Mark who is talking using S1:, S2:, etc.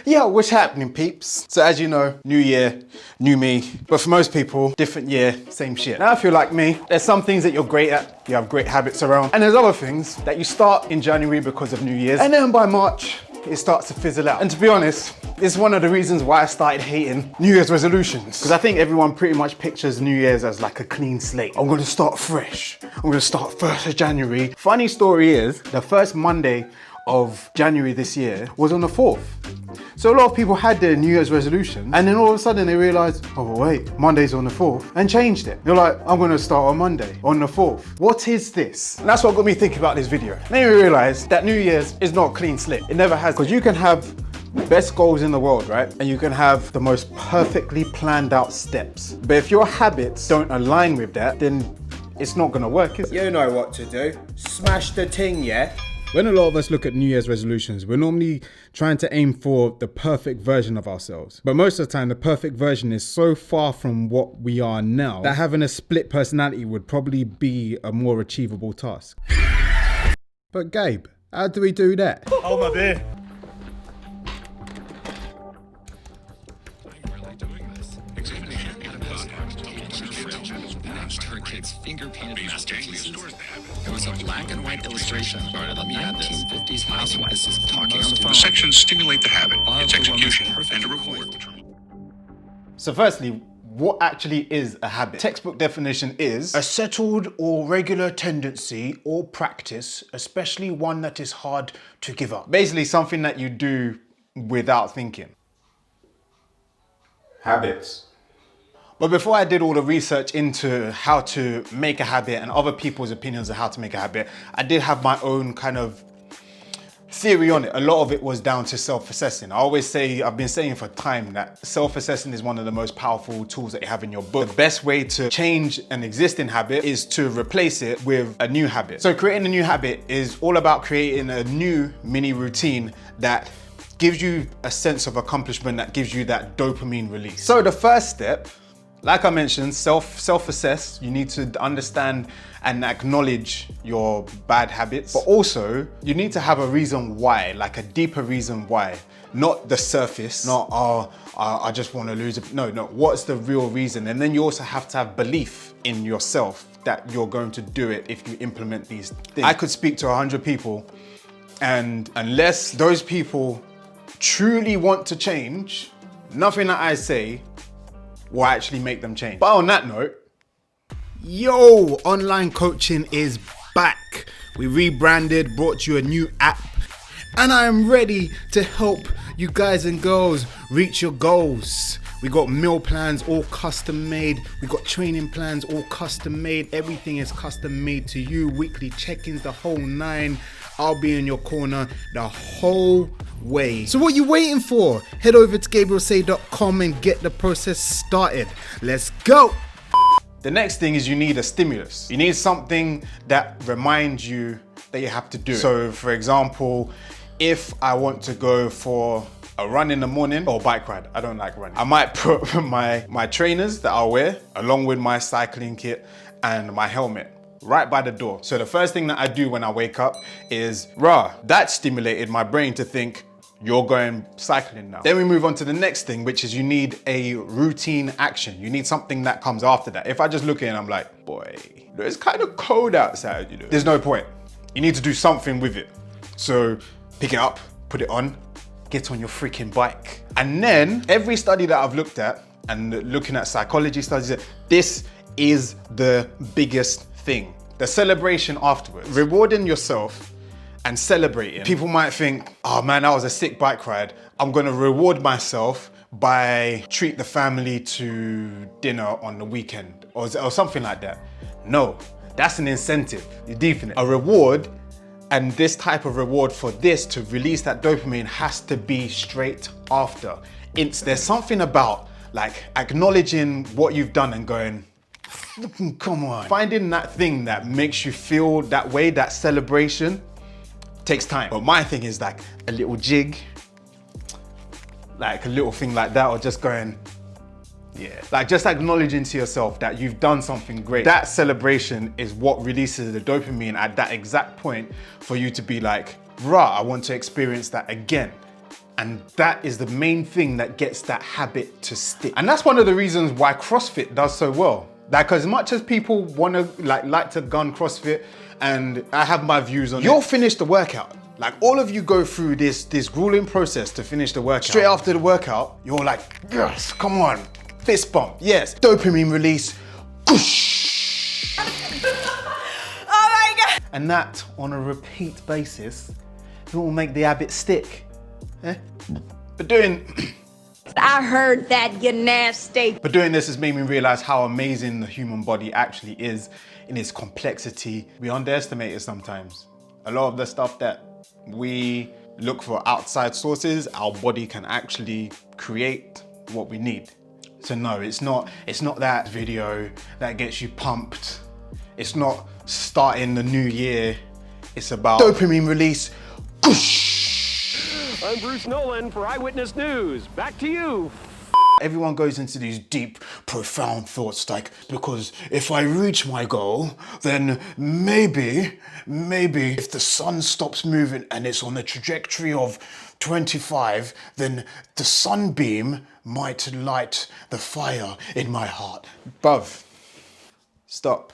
S1: Yeah, what's happening, peeps? So as you know, new year, new me. But for most people, different year, same shit. Now if you're like me, there's some things that you're great at, you have great habits around, and there's other things that you start in January because of New Year's, and then by March, it starts to fizzle out. And to be honest, it's one of the reasons why I started hating New Year's resolutions. Because I think everyone pretty much pictures New Year's as like a clean slate. I'm gonna start fresh. I'm gonna start 1st of January. Funny story is, the first Monday of January this year was on the 4th. So a lot of people had their New Year's resolution, and then all of a sudden they realized, oh wait, Monday's on the 4th, and changed it. They're like, I'm gonna start on Monday, on the 4th. What is this? And that's what got me thinking about this video. Made me realize that New Year's is not a clean slate. It never has, because you can have the best goals in the world, right? And you can have the most perfectly planned out steps. But if your habits don't align with that, then it's not gonna work, is it?
S2: You know what to do. Smash the ting, yeah?
S3: When a lot of us look at New Year's resolutions, we're normally trying to aim for the perfect version of ourselves. But most of the time, the perfect version is so far from what we are now that having a split personality would probably be a more achievable task. But Gabe, how do we do that?
S4: Oh, my beer.
S5: Her kid's finger-painted masterpieces. There was a black and white illustration of a 1950s housewife talking on the phone.
S6: Sections stimulate the habit, its execution, and a reward.
S1: So firstly, what actually is a habit? Textbook definition is a settled or regular tendency or practice, especially one that is hard to give up. Basically something that you do without thinking.
S3: Habits.
S1: But before I did all the research into how to make a habit and other people's opinions of how to make a habit, I did have my own kind of theory on it. A lot of it was down to self-assessing. I always say, I've been saying for time that self-assessing is one of the most powerful tools that you have in your book. The best way to change an existing habit is to replace it with a new habit. So creating a new habit is all about creating a new mini routine that gives you a sense of accomplishment, that gives you that dopamine release. So the first step, like I mentioned, self-assess. You need to understand and acknowledge your bad habits, but also you need to have a reason why, like a deeper reason why, not the surface, not, I just want to lose it. No, what's the real reason? And then you also have to have belief in yourself that you're going to do it if you implement these things. I could speak to 100 people, and unless those people truly want to change, nothing that I say will actually make them change. But on that note, yo, online coaching is back. We rebranded, brought you a new app, and I'm ready to help you guys and girls reach your goals. We got meal plans all custom made. We got training plans all custom made. Everything is custom made to you. Weekly check-ins, the whole 9. I'll be in your corner the whole way. So what are you waiting for? Head over to GabrielSay.com and get the process started. Let's go. The next thing is you need a stimulus. You need something that reminds you that you have to do it. So for example, if I want to go for a run in the morning or bike ride, I don't like running, I might put my trainers that I'll wear along with my cycling kit and my helmet right by the door. So the first thing that I do when I wake up is, that stimulated my brain to think, you're going cycling now. Then we move on to the next thing, which is you need a routine action. You need something that comes after that. If I just look in, I'm like, boy, it's kind of cold outside, you know. There's no point. You need to do something with it. So pick it up, put it on, get on your freaking bike. And then every study that I've looked at and looking at psychology studies, this is the biggest thing. The celebration afterwards. Rewarding yourself and celebrating. People might think, oh man, that was a sick bike ride. I'm gonna reward myself by treat the family to dinner on the weekend or something like that. No, that's an incentive. You're deeping it. A reward, and this type of reward for this to release that dopamine has to be straight after. There's something about like acknowledging what you've done and going, come on. Finding that thing that makes you feel that way, that celebration, takes time. But my thing is like a little jig, like a little thing like that, or just going, yeah. Like just acknowledging to yourself that you've done something great. That celebration is what releases the dopamine at that exact point for you to be like, I want to experience that again. And that is the main thing that gets that habit to stick. And that's one of the reasons why CrossFit does so well. Like, as much as people want to like to gun CrossFit, and I have my views on it, you'll finish the workout. Like, all of you go through this grueling process to finish the workout. Straight after the workout, you're like, yes, come on, fist bump, yes, dopamine release, whoosh.
S4: Oh my God.
S1: And that, on a repeat basis, it will make the habit stick. But doing
S4: I heard that, you nasty.
S1: But doing this has made me realize how amazing the human body actually is in its complexity. We underestimate it sometimes. A lot of the stuff that we look for outside sources, our body can actually create what we need. So no, it's not that video that gets you pumped. It's not starting the new year. It's about dopamine release.
S7: I'm Bruce Nolan for Eyewitness News. Back to you.
S1: Everyone goes into these deep, profound thoughts like, because if I reach my goal, then maybe if the sun stops moving and it's on the trajectory of 25, then the sunbeam might light the fire in my heart. Bruv, stop.